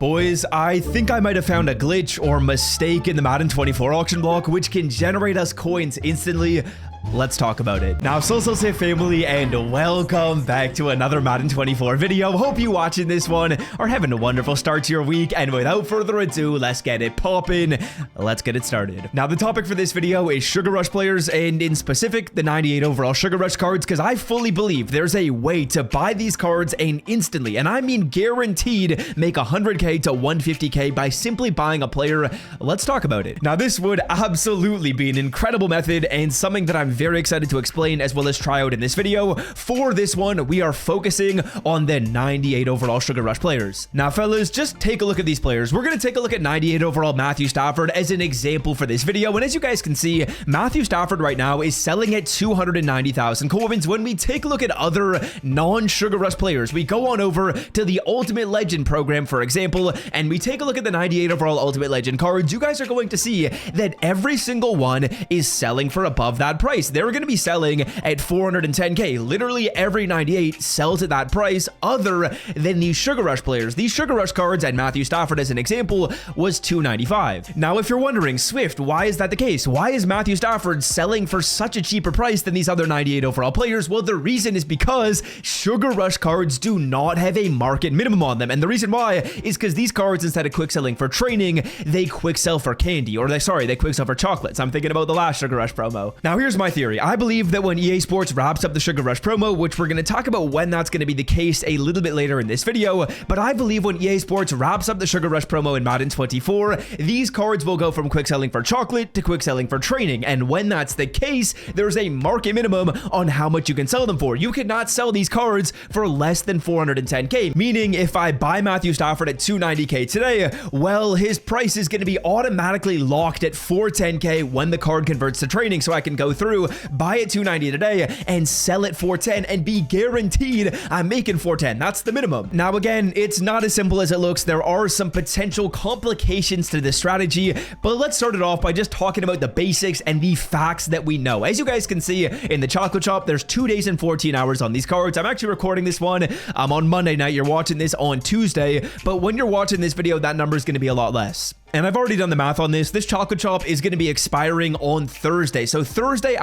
Boys, I think I might have found a glitch or mistake in the Madden 24 auction block, which can generate us coins instantly. Let's talk about it. Now, so family, and welcome back to another Madden 24 video. Hope you watching this one are having a wonderful start to your week, and without further ado, let's get it popping. Let's get it started. Now, the topic for this video is Sugar Rush players, and in specific, the 98 overall Sugar Rush cards, because I fully believe there's a way to buy these cards and instantly, and I mean guaranteed, make 100k to 150k by simply buying a player. Let's talk about it. Now, this would absolutely be an incredible method and something that I'm very excited to explain as well as try out in this video. For this one, we are focusing on the 98 overall Sugar Rush players. Now, fellas, just take a look at these players. We're going to take a look at 98 overall Matthew Stafford as an example for this video. And as you guys can see, Matthew Stafford right now is selling at 290,000 coins. When we take a look at other non-Sugar Rush players, we go on over to the Ultimate Legend program, for example, and we take a look at the 98 overall Ultimate Legend cards. You guys are going to see that every single one is selling for above that price. They're going to be selling at 410k. Literally every 98 sells at that price other than these Sugar Rush players. These Sugar Rush cards, and Matthew Stafford as an example, was 295. Now, if you're wondering, Swift, why is that the case? Why is Matthew Stafford selling for such a cheaper price than these other 98 overall players? Well, the reason is because Sugar Rush cards do not have a market minimum on them. And the reason why is because these cards, instead of quick selling for training, they quick sell for candy, or they quick sell for chocolates. I'm thinking about the last Sugar Rush promo. Now, here's my theory. I believe that when EA Sports wraps up the Sugar Rush promo, which we're going to talk about when that's going to be the case a little bit later in this video, but I believe when EA Sports wraps up the Sugar Rush promo in Madden 24, these cards will go from quick selling for chocolate to quick selling for training. And when that's the case, there's a market minimum on how much you can sell them for. You cannot sell these cards for less than 410k, meaning if I buy Matthew Stafford at 290k today, well, his price is going to be automatically locked at 410k when the card converts to training, so I can go through, buy it 290 today and sell it 410 and be guaranteed I'm making 410. That's the minimum. Now, again, it's not as simple as it looks. There are some potential complications to this strategy, but let's start it off by just talking about the basics and the facts that we know. As you guys can see in the chocolate shop, there's 2 days and 14 hours on these cards. I'm actually recording this one on Monday night. You're watching this on Tuesday, but when you're watching this video, that number is going to be a lot less. And I've already done the math on this. This chocolate shop is going to be expiring on Thursday. So Thursday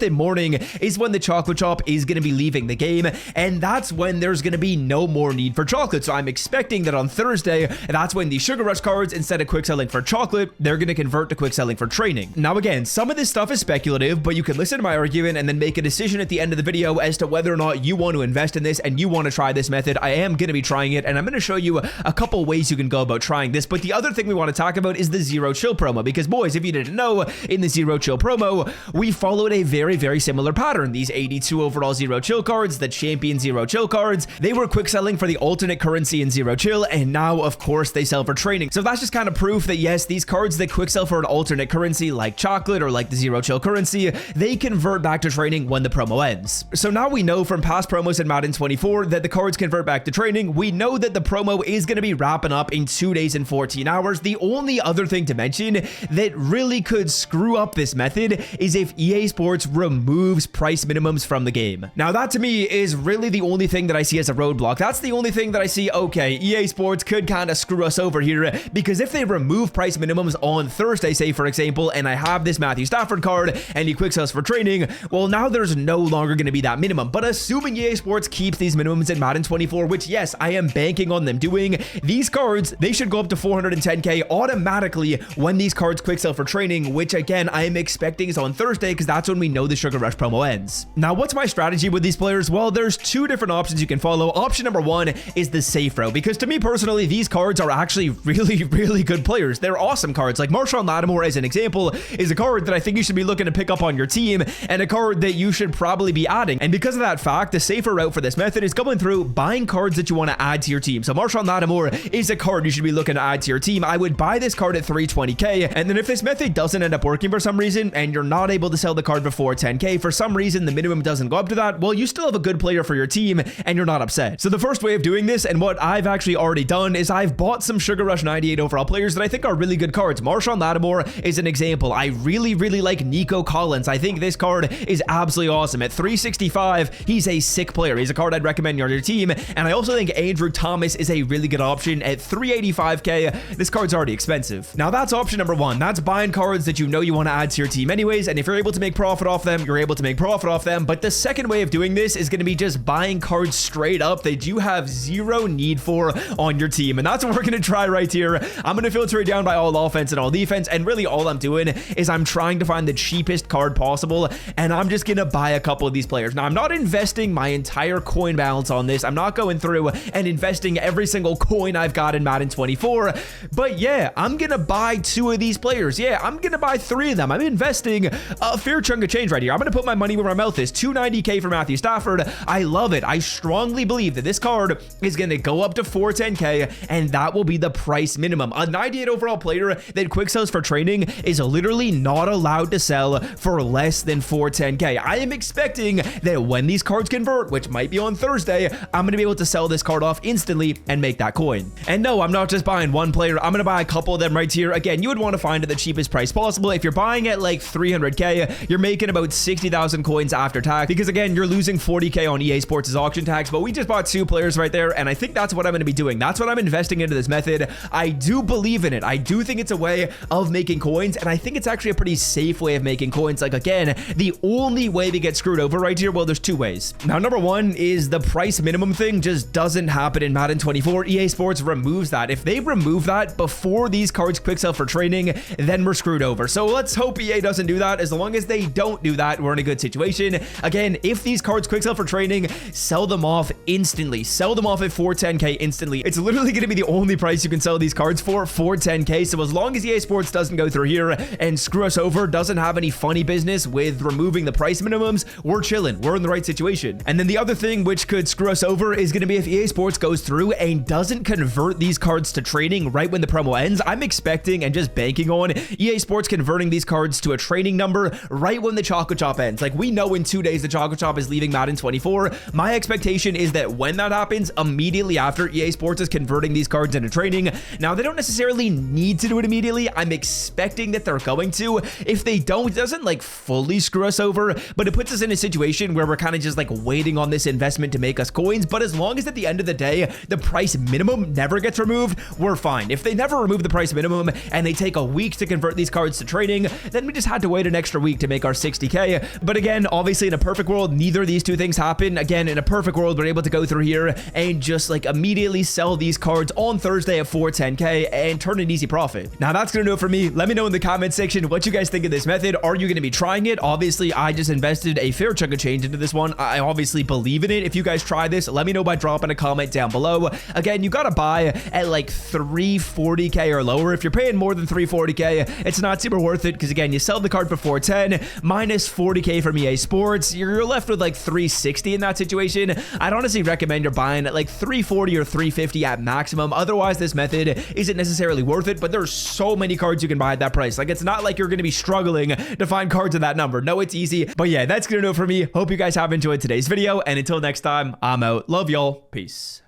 morning is when the chocolate shop is going to be leaving the game. And that's when there's going to be no more need for chocolate. So I'm expecting that on Thursday, that's when the Sugar Rush cards, instead of quick selling for chocolate, they're going to convert to quick selling for training. Now, again, some of this stuff is speculative, but you can listen to my argument and then make a decision at the end of the video as to whether or not you want to invest in this and you want to try this method. I am going to be trying it, and I'm going to show you a couple ways you can go about trying this. But the other thing we want to talk about is the Zero Chill promo, because boys, if you didn't know, in the Zero Chill promo, we followed a very similar pattern. These 82 overall Zero Chill cards, the champion Zero Chill cards, they were quick selling for the alternate currency in Zero Chill, and now of course they sell for training. So that's just kind of proof that yes, these cards that quick sell for an alternate currency like chocolate or like the Zero Chill currency, they convert back to training when the promo ends. So now we know from past promos in Madden 24 that the cards convert back to training. We know that the promo is going to be wrapping up in 2 days and 14 hours. The only other thing to mention that really could screw up this method is if EA Sports removes price minimums from the game. Now, that to me is really the only thing that I see as a roadblock. That's the only thing that I see, okay, EA Sports could kind of screw us over here, because if they remove price minimums on Thursday, say for example, and I have this Matthew Stafford card and he quick sells for training, well, now there's no longer going to be that minimum. But assuming EA Sports keeps these minimums in Madden 24, which yes, I am banking on them doing, these cards, they should go up to 410k automatically when these cards quick sell for training, which again, I am expecting is on Thursday, because that's when we know the Sugar Rush promo ends. Now, what's my strategy with these players? Well, there's 2 different options you can follow. Option number 1 is the safe route, because to me personally, these cards are actually really good players. They're awesome cards. Like Marshawn Lattimore, as an example, is a card that I think you should be looking to pick up on your team, and a card that you should probably be adding. And because of that fact, the safer route for this method is going through buying cards that you want to add to your team. So Marshawn Lattimore is a card you should be looking to add to your team. team, I would buy this card at 320k, and then if this method doesn't end up working for some reason, and you're not able to sell the card before 10k, for some reason the minimum doesn't go up to that, well, you still have a good player for your team, and you're not upset. So the first way of doing this, and what I've actually already done, is I've bought some Sugar Rush 98 overall players that I think are really good cards. Marshawn Lattimore is an example. I really like Nico Collins. I think this card is absolutely awesome. At 365, he's a sick player. He's a card I'd recommend on your team, and I also think Andrew Thomas is a really good option. At 385k, this card's already expensive. Now that's option number one. That's buying cards that you know you want to add to your team anyways, and if you're able to make profit off them, you're able to make profit off them. But the second way of doing this is going to be just buying cards straight up that you have zero need for on your team, and that's what we're going to try right here. I'm going to filter it down by all offense and all defense, and really all I'm doing is I'm trying to find the cheapest card possible, and I'm just going to buy a couple of these players. Now, I'm not investing my entire coin balance on this. I'm not going through and investing every single coin I've got in Madden 24, but yeah, I'm going to buy 2 of these players. Yeah, I'm going to buy 3 of them. I'm investing a fair chunk of change right here. I'm going to put my money where my mouth is. 290k for Matthew Stafford. I love it. I strongly believe that this card is going to go up to 410k, and that will be the price minimum. A 98 overall player that quick sells for training is literally not allowed to sell for less than 410k. I am expecting that when these cards convert, which might be on Thursday, I'm going to be able to sell this card off instantly and make that coin. And no, I'm not just buying one player. I'm going to buy a couple of them right here. Again, you would want to find at the cheapest price possible. If you're buying at like 300k, you're making about 60,000 coins after tax, because again, you're losing 40k on EA Sports' auction tax. But we just bought 2 players right there, and I think that's what I'm going to be doing. That's what I'm investing into this method. I do believe in it. I do think it's a way of making coins, and I think it's actually a pretty safe way of making coins. Like, again, the only way to get screwed over right here, well, there's 2 ways. Now, number one is the price minimum thing just doesn't happen in Madden 24. EA Sports removes that. If they remove that before these cards quick sell for training, then we're screwed over. So let's hope EA doesn't do that. As long as they don't do that, we're in a good situation. Again, if these cards quick sell for training, sell them off instantly. Sell them off at 410k instantly. It's literally going to be the only price you can sell these cards for 410k. So as long as EA Sports doesn't go through here and screw us over, doesn't have any funny business with removing the price minimums, we're chilling. We're in the right situation. And then the other thing which could screw us over is going to be if EA Sports goes through and doesn't convert these cards to training right when the promo ends. I'm expecting and just banking on EA Sports converting these cards to a training number right when the Chocolate Chop ends. Like, we know in 2 days the Chocolate Chop is leaving Madden 24. My expectation is that when that happens, immediately after, EA Sports is converting these cards into training. Now, they don't necessarily need to do it immediately. I'm expecting that they're going to. If they don't, it doesn't like fully screw us over, but it puts us in a situation where we're kind of just like waiting on this investment to make us coins. But as long as at the end of the day, the price minimum never gets removed, we're fine. If they never remove the price minimum and they take a week to convert these cards to training, then we just had to wait an extra week to make our 60k. But again, obviously in a perfect world, neither of these 2 things happen. Again, in a perfect world, we're able to go through here and just like immediately sell these cards on Thursday at 410k and turn an easy profit. Now that's gonna do it for me. Let me know in the comment section what you guys think of this method. Are you gonna be trying it? Obviously, I just invested a fair chunk of change into this one. I obviously believe in it. If you guys try this, let me know by dropping a comment down below. Again, you gotta buy at like 340k or lower. If you're paying more than 340k, it's not super worth it, because again, you sell the card for 410 minus 40k from EA Sports, you're left with like 360 in that situation. I'd honestly recommend you're buying at like 340 or 350 at maximum. Otherwise, this method isn't necessarily worth it, but there's so many cards you can buy at that price. Like, it's not like you're going to be struggling to find cards at that number. No, it's easy. But yeah, that's going to do it for me. Hope you guys have enjoyed today's video, and until next time, I'm out. Love y'all. Peace.